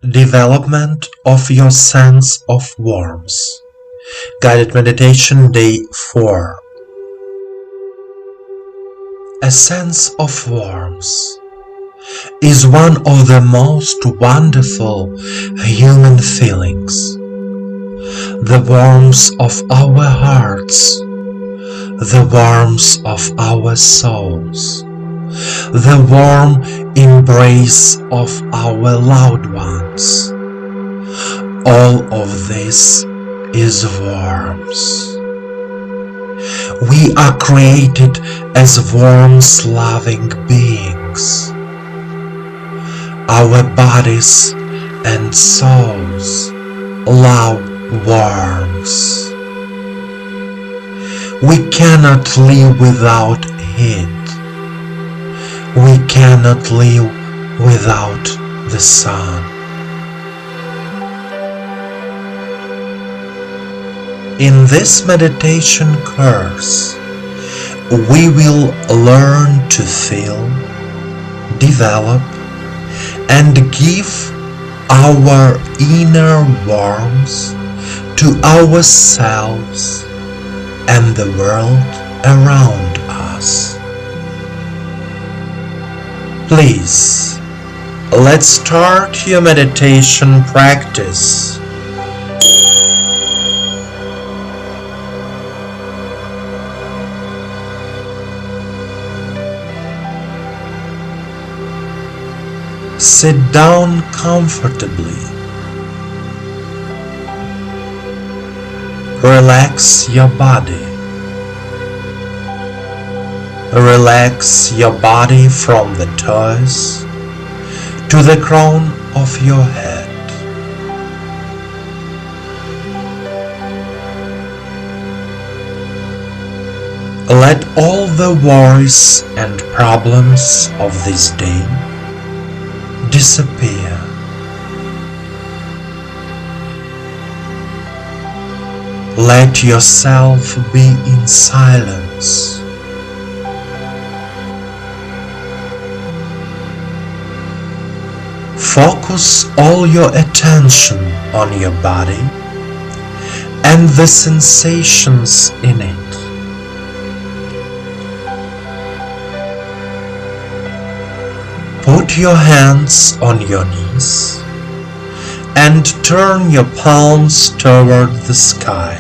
Development of your sense of warmth. Guided Meditation Day 4. A sense of warmth is one of the most wonderful human feelings. The warmth of our hearts, the warmth of our souls, the warm embrace of our loved ones. All of this is warmth. We are created as warmth-loving beings. Our bodies and souls love warmth. We cannot live without heat. We cannot live without the sun. In this meditation course, we will learn to feel, develop, and give our inner warmth to ourselves and the world around us. Please, let's start your meditation practice. Sit down comfortably. Relax your body. Relax your body from the toes to the crown of your head. Let all the worries and problems of this day disappear. Let yourself be in silence. Focus all your attention on your body and the sensations in it. Put your hands on your knees and turn your palms toward the sky.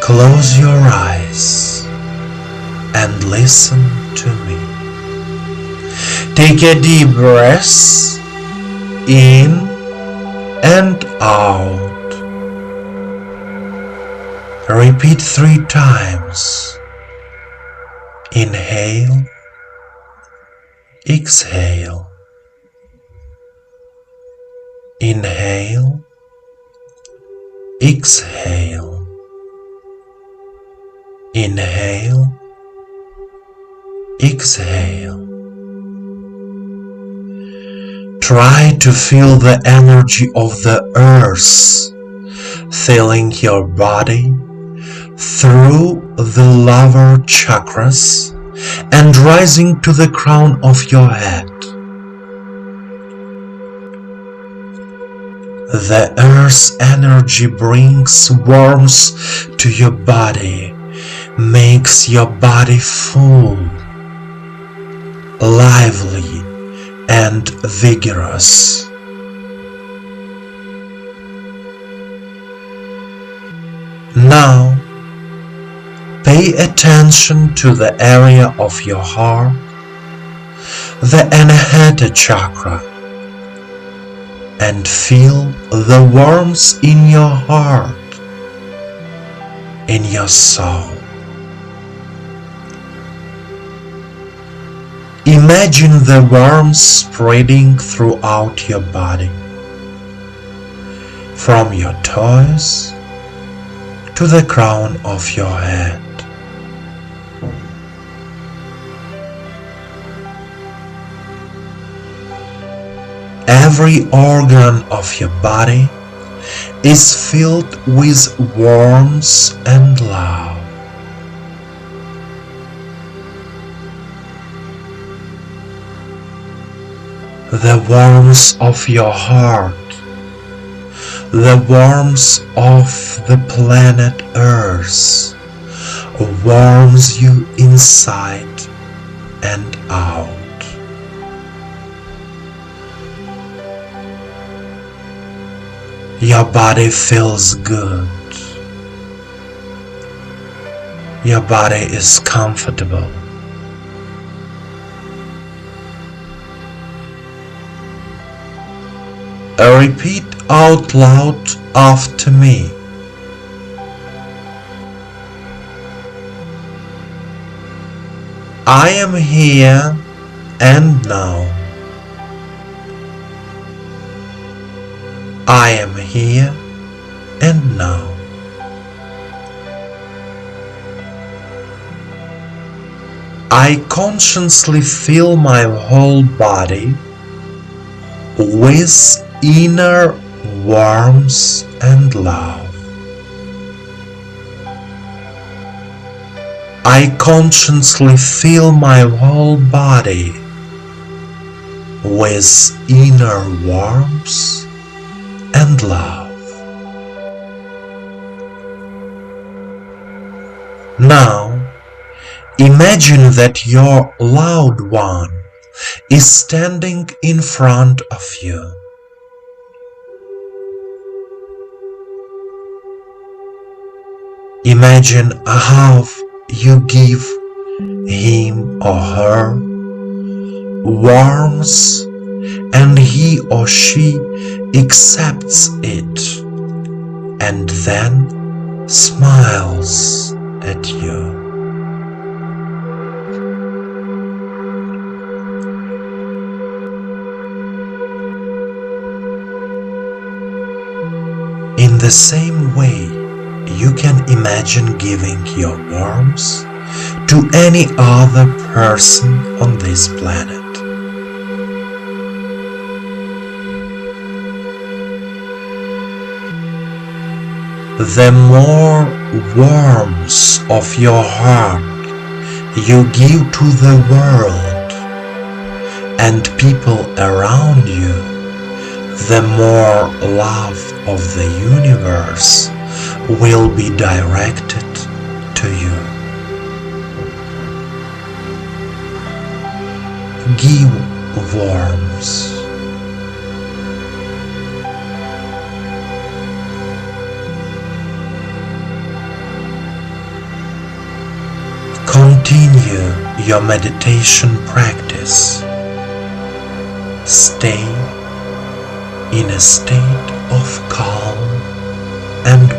Close your eyes and listen to me. Take a deep breath in and out. Repeat 3 times. Inhale, exhale. Inhale, exhale. Inhale, exhale. Try to feel the energy of the earth filling your body through the lower chakras and rising to the crown of your head. The earth's energy brings warmth to your body, makes your body full, lively, and vigorous. Now, pay attention to the area of your heart, the Anahata chakra, and feel the warmth in your heart, in your soul. Imagine the warmth spreading throughout your body, from your toes to the crown of your head. Every organ of your body is filled with warmth and love. the warmth of your heart, the warmth of the planet Earth warms you inside and out. Your body feels good. Your body is comfortable. Repeat out loud after me. I am here and now. I am here and now. I consciously fill my whole body with inner warmth and love. I consciously fill my whole body with inner warmth and love. Now, imagine that your loved one is standing in front of you. Imagine how you give him or her warmth and he or she accepts it and then smiles at you. In the same way, you can imagine giving your warmth to any other person on this planet. The more warmth of your heart you give to the world and people around you, the more love of the universe will be directed to you. Give warmth. Continue your meditation practice. Stay in a state of calm and